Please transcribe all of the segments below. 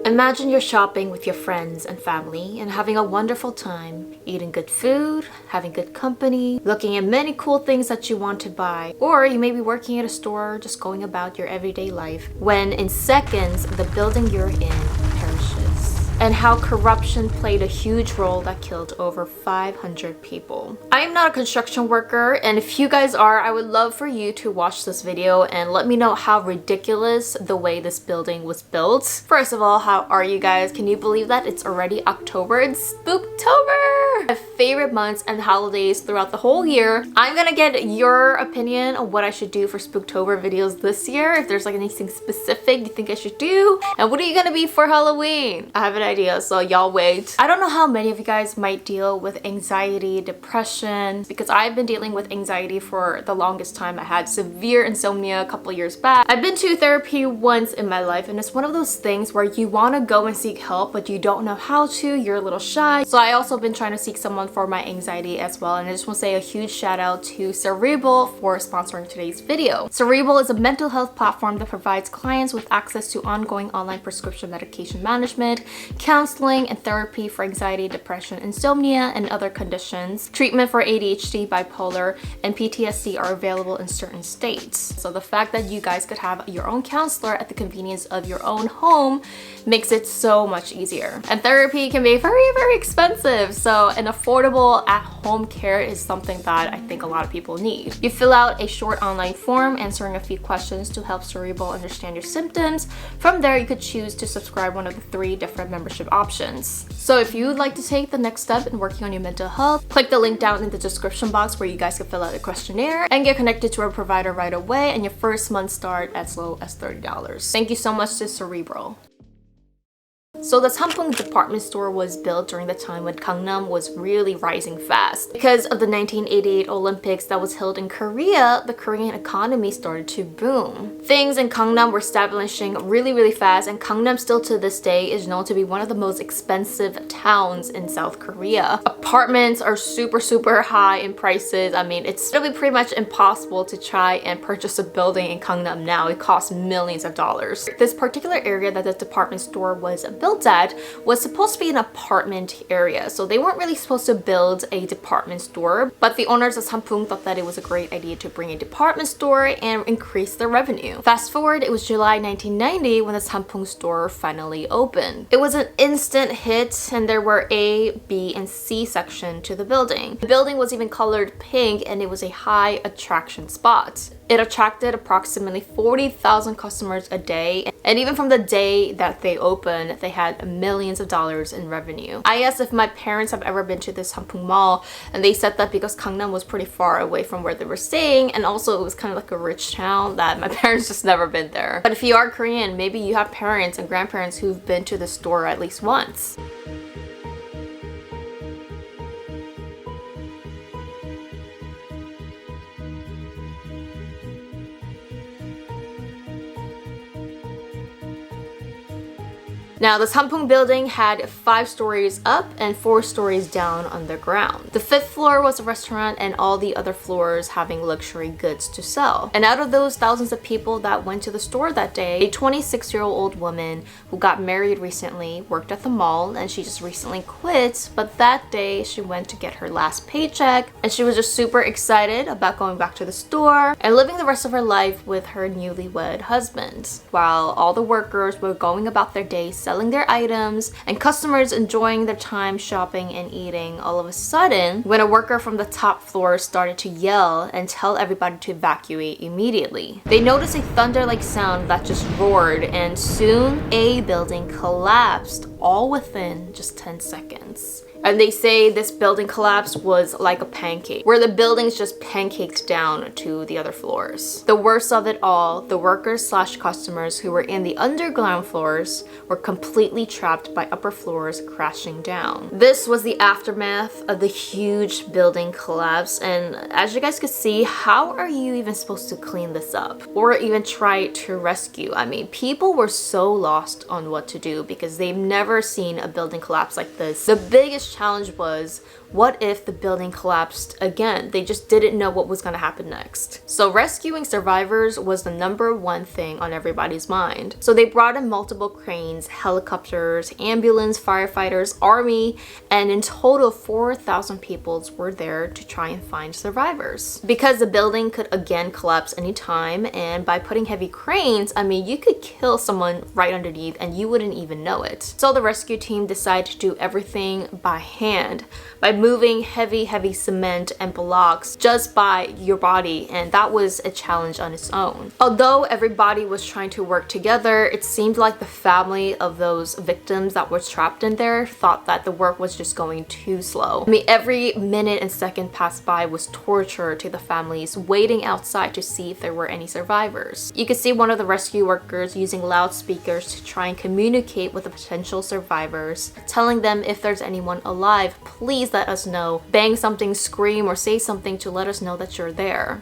Imagine you're shopping with your friends and family and having a wonderful time, eating good food, having good company, looking at many cool things that you want to buy, or you may be working at a store just going about your everyday life when in seconds the building you're in perishes. And how corruption played a huge role that killed over 500 people. I am not a construction worker, and if you guys are, I would love for you to watch this video and let me know how ridiculous the way this building was built. First of all, how are you guys? Can you believe that it's already October? It's Spooktober! My favorite months and holidays throughout the whole year. I'm gonna get your opinion on what I should do for Spooktober videos this year. If there's like anything specific you think I should do. And what are you gonna be for Halloween? I have an idea, so y'all wait. I don't know how many of you guys might deal with anxiety, depression, because I've been dealing with anxiety for the longest time. I had severe insomnia a couple years back. I've been to therapy once in my life, and it's one of those things where you want to go and seek help, but you don't know how to. You're a little shy. So I also been trying to seek someone for my anxiety as well, and I just want to say a huge shout out to Cerebral for sponsoring today's video. Cerebral is a mental health platform that provides clients with access to ongoing online prescription medication management, counseling and therapy for anxiety, depression, insomnia, and other conditions. Treatment for ADHD, bipolar, and PTSD are available in certain states. So the fact that you guys could have your own counselor at the convenience of your own home makes it so much easier. And therapy can be very, very expensive, so an affordable at-home care is something that I think a lot of people need. You fill out a short online form answering a few questions to help Cerebral understand your symptoms. From there, you could choose to subscribe one of the 3 different membership options. So if you would like to take the next step in working on your mental health, click the link down in the description box where you guys can fill out a questionnaire and get connected to a provider right away, and your first month start as low as $30. Thank you so much to Cerebral. So the Sampoong department store was built during the time when Gangnam was really rising fast. Because of the 1988 Olympics that was held in Korea, the Korean economy started to boom. Things in Gangnam were establishing really, really fast, and Gangnam still to this day is known to be one of the most expensive towns in South Korea. Apartments are super, super high in prices. I mean, it's really pretty much impossible to try and purchase a building in Gangnam now. It costs millions of dollars. This particular area that the department store was built at was supposed to be an apartment area, so they weren't really supposed to build a department store, but the owners of Sampoong thought that it was a great idea to bring a department store and increase their revenue. Fast forward, it was July 1990 when the Sampoong store finally opened. It was an instant hit, and there were A, B, and C section to the building. The building was even colored pink, and it was a high attraction spot. It attracted approximately 40,000 customers a day, and even from the day that they opened, they had millions of dollars in revenue. I asked if my parents have ever been to this Sampoong mall, and they said that because Gangnam was pretty far away from where they were staying, and also it was kind of like a rich town, that my parents just never been there. But if you are Korean, maybe you have parents and grandparents who've been to the store at least once. Now, the Sampoong building had 5 stories up and 4 stories down underground. The 5th floor was a restaurant, and all the other floors having luxury goods to sell. And out of those thousands of people that went to the store that day, a 26-year-old woman who got married recently worked at the mall, and she just recently quit, but that day she went to get her last paycheck, and she was just super excited about going back to the store and living the rest of her life with her newlywed husband, while all the workers were going about their day selling their items and customers enjoying their time shopping and eating. All of a sudden, when a worker from the top floor started to yell and tell everybody to evacuate immediately, they noticed a thunder-like sound that just roared, and soon a building collapsed, all within just 10 seconds. And they say this building collapse was like a pancake, where the buildings just pancaked down to the other floors. The worst of it all, the workers slash customers who were in the underground floors were completely trapped by upper floors crashing down. This was the aftermath of the huge building collapse, and as you guys could see, how are you even supposed to clean this up or even try to rescue? I mean, people were so lost on what to do because they've never seen a building collapse like this. The biggest challenge was, what if the building collapsed again? They just didn't know what was going to happen next. So rescuing survivors was the #1 thing on everybody's mind. So they brought in multiple cranes, helicopters, ambulance, firefighters, army, and in total 4,000 people were there to try and find survivors. Because the building could again collapse anytime, and by putting heavy cranes, I mean, you could kill someone right underneath and you wouldn't even know it. So the rescue team decided to do everything by hand, by moving heavy cement and blocks just by your body, and that was a challenge on its own. Although everybody was trying to work together, it seemed like the family of those victims that were trapped in there thought that the work was just going too slow. I mean, every minute and second passed by was torture to the families waiting outside to see if there were any survivors. You could see one of the rescue workers using loudspeakers to try and communicate with the potential survivors, telling them if there's anyone alive, please let us know. Bang something, scream, or say something to let us know that you're there.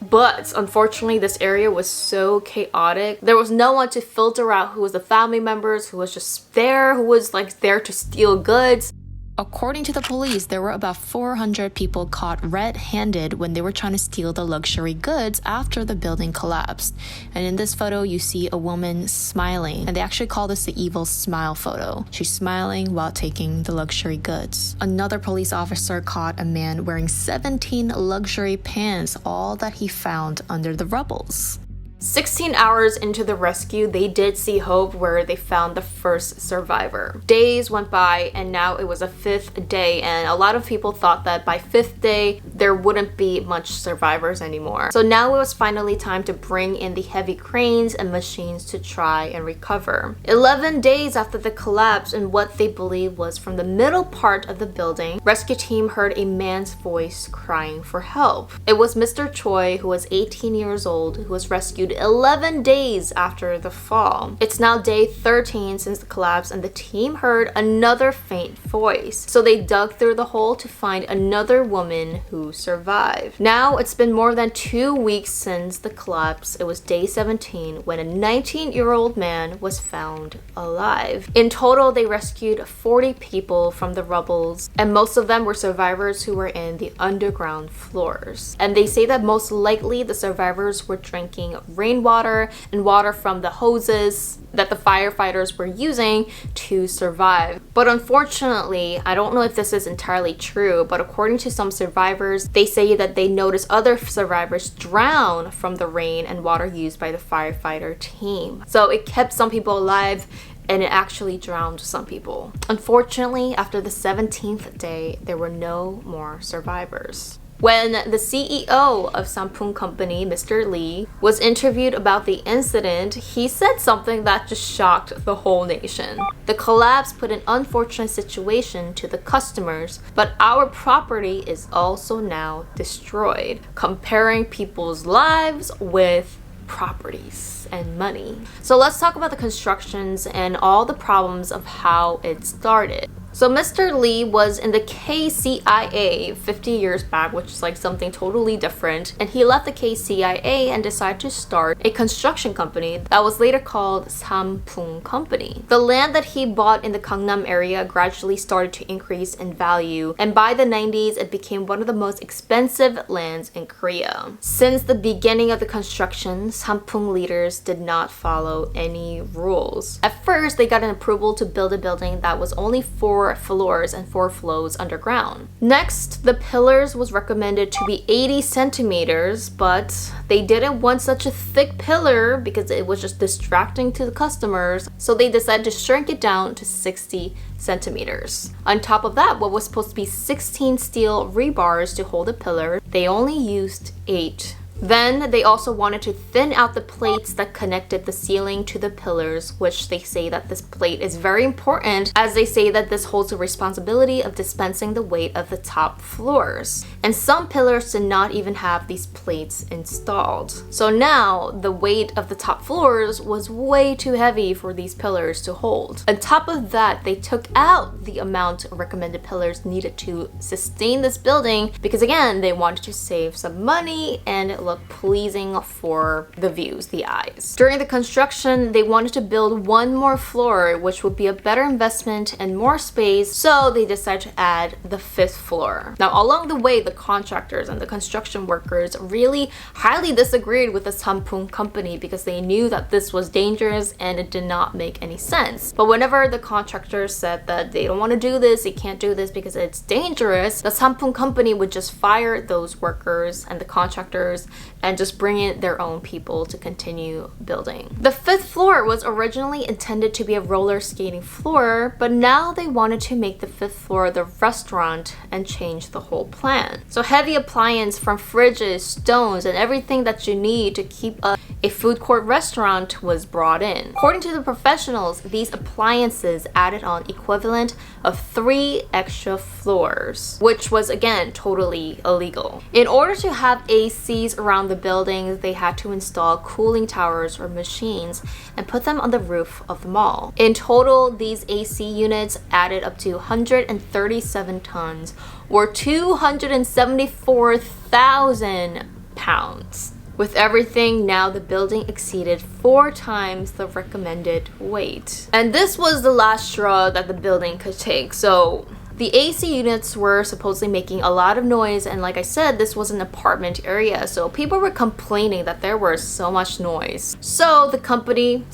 But unfortunately, this area was so chaotic. There was no one to filter out who was the family members, who was just there, who was like there to steal goods. According to the police, there were about 400 people caught red-handed when they were trying to steal the luxury goods after the building collapsed. And in this photo, you see a woman smiling, and they actually call this the evil smile photo. She's smiling while taking the luxury goods. Another police officer caught a man wearing 17 luxury pants, all that he found under the rubbles. 16 hours into the rescue, they did see hope where they found the first survivor. Days went by and now it was a 5th day, and a lot of people thought that by 5th day there wouldn't be much survivors anymore. So now it was finally time to bring in the heavy cranes and machines to try and recover. 11 days after the collapse, and what they believe was from the middle part of the building, rescue team heard a man's voice crying for help. It was Mr. Choi, who was 18 years old, who was rescued 11 days after the fall. It's now day 13 since the collapse, and the team heard another faint voice. So they dug through the hole to find another woman who survived. Now it's been more than 2 weeks since the collapse. It was day 17 when a 19-year-old man was found alive. In total, they rescued 40 people from the rubbles, and most of them were survivors who were in the underground floors. And they say that most likely the survivors were drinking rainwater and water from the hoses that the firefighters were using to survive. But unfortunately, I don't know if this is entirely true, but according to some survivors, they say that they noticed other survivors drown from the rain and water used by the firefighter team. So it kept some people alive, and it actually drowned some people. Unfortunately, after the 17th day, there were no more survivors. When the CEO of Sampoong company, Mr. Lee, was interviewed about the incident, he said something that just shocked the whole nation. The collapse put an unfortunate situation to the customers, but our property is also now destroyed, comparing people's lives with properties and money. So let's talk about the constructions and all the problems of how it started. So Mr. Lee was in the KCIA 50 years back, which is like something totally different, and he left the KCIA and decided to start a construction company that was later called Sampoong Company. The land that he bought in the Gangnam area gradually started to increase in value, and by the 90s it became one of the most expensive lands in Korea. Since the beginning of the construction, Sampoong leaders did not follow any rules. At first, they got an approval to build a building that was only 4 floors and 4 flows underground. Next, the pillars was recommended to be 80 centimeters, but they didn't want such a thick pillar because it was just distracting to the customers, so they decided to shrink it down to 60 centimeters. On top of that, what was supposed to be 16 steel rebars to hold the pillar, they only used 8. Then they also wanted to thin out the plates that connected the ceiling to the pillars, which they say that this plate is very important, as they say that this holds the responsibility of dispensing the weight of the top floors. And some pillars did not even have these plates installed. So now the weight of the top floors was way too heavy for these pillars to hold. On top of that, they took out the amount of recommended pillars needed to sustain this building because again, they wanted to save some money and look pleasing for the views, the eyes. During the construction, they wanted to build one more floor, which would be a better investment and more space, so they decided to add the 5th floor. Now, along the way, the contractors and the construction workers really highly disagreed with the Sampoong company because they knew that this was dangerous and it did not make any sense. But whenever the contractors said that they don't want to do this, they can't do this because it's dangerous, the Sampoong company would just fire those workers and the contractors and just bring in their own people to continue building. The 5th floor was originally intended to be a roller skating floor, but now they wanted to make the 5th floor the restaurant and change the whole plan. So heavy appliances from fridges, stones, and everything that you need to keep up a food court restaurant was brought in. According to the professionals, these appliances added on equivalent of 3 extra floors, which was again totally illegal. In order to have ACs around the buildings, they had to install cooling towers or machines and put them on the roof of the mall. In total, these AC units added up to 137 tons or 274,000 pounds. With everything, now the building exceeded 4 times the recommended weight. And this was the last straw that the building could take. So the AC units were supposedly making a lot of noise, and like I said, this was an apartment area, so people were complaining that there was so much noise. So the company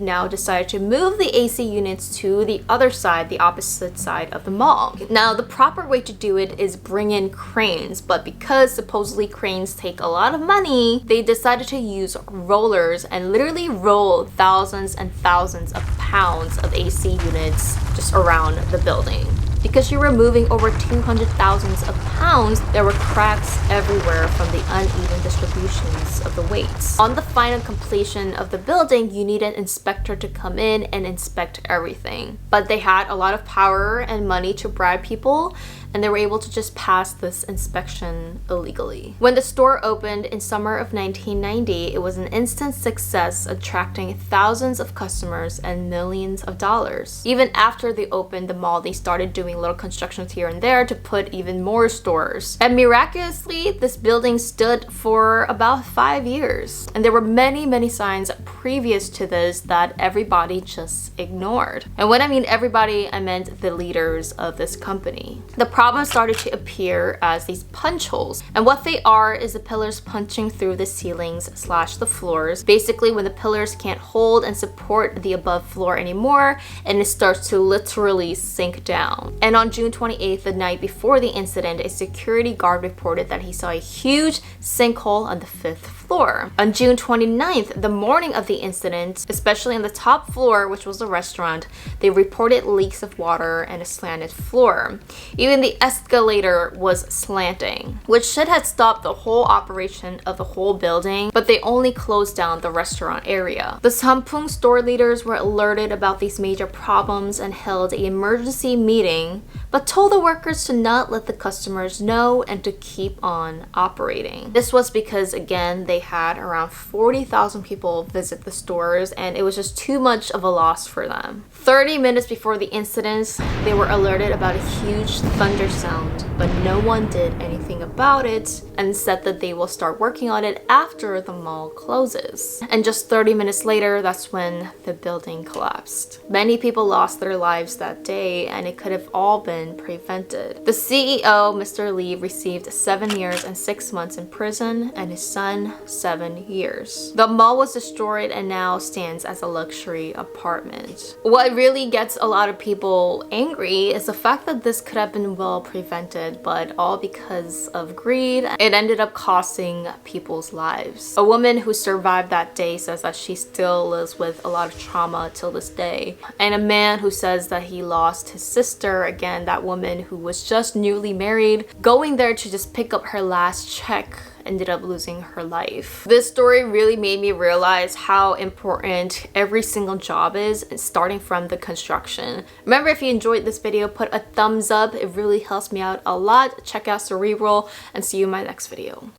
now decided to move the AC units to the other side, the opposite side of the mall. Now, the proper way to do it is bring in cranes, but because supposedly cranes take a lot of money, they decided to use rollers and literally roll thousands and thousands of pounds of AC units just around the building. Because you were moving over 200,000 of pounds, there were cracks everywhere from the uneven distributions of the weights. On the final completion of the building, you need an inspector to come in and inspect everything. But they had a lot of power and money to bribe people, and they were able to just pass this inspection illegally. When the store opened in summer of 1990, it was an instant success, attracting thousands of customers and millions of dollars. Even after they opened the mall, they started doing little constructions here and there to put even more stores. And miraculously, this building stood for about 5 years. And there were many signs previous to this that everybody just ignored. And when I mean everybody, I meant the leaders of this company. The problems started to appear as these punch holes. And what they are is the pillars punching through the ceilings / the floors. Basically, when the pillars can't hold and support the above floor anymore, and it starts to literally sink down. And on June 28th, the night before the incident, a security guard reported that he saw a huge sinkhole on the 5th floor. On June 29th, the morning of the incident, especially on the top floor, which was the restaurant, they reported leaks of water and a slanted floor. Even the escalator was slanting, which should have stopped the whole operation of the whole building, but they only closed down the restaurant area. The Sampoong store leaders were alerted about these major problems and held an emergency meeting, but told the workers to not let the customers know and to keep on operating. This was because, again, they had around 40,000 people visit the stores, and it was just too much of a loss for them. 30 minutes before the incident, they were alerted about a huge thunder sound, but no one did anything about it and said that they will start working on it after the mall closes. And just 30 minutes later, that's when the building collapsed. Many people lost their lives that day, and it could have all been prevented. The CEO, Mr. Lee, received 7 years and 6 months in prison, and his son 7 years. The mall was destroyed and now stands as a luxury apartment. What really gets a lot of people angry is the fact that this could have been well prevented, but all because of greed, it ended up costing people's lives. A woman who survived that day says that she still lives with a lot of trauma till this day. And a man who says that he lost his sister, again, that woman who was just newly married, going there to just pick up her last check, ended up losing her life. This story really made me realize how important every single job is, starting from the construction. Remember, if you enjoyed this video, put a thumbs up. It really helps me out a lot. Check out Cerebral, and see you in my next video.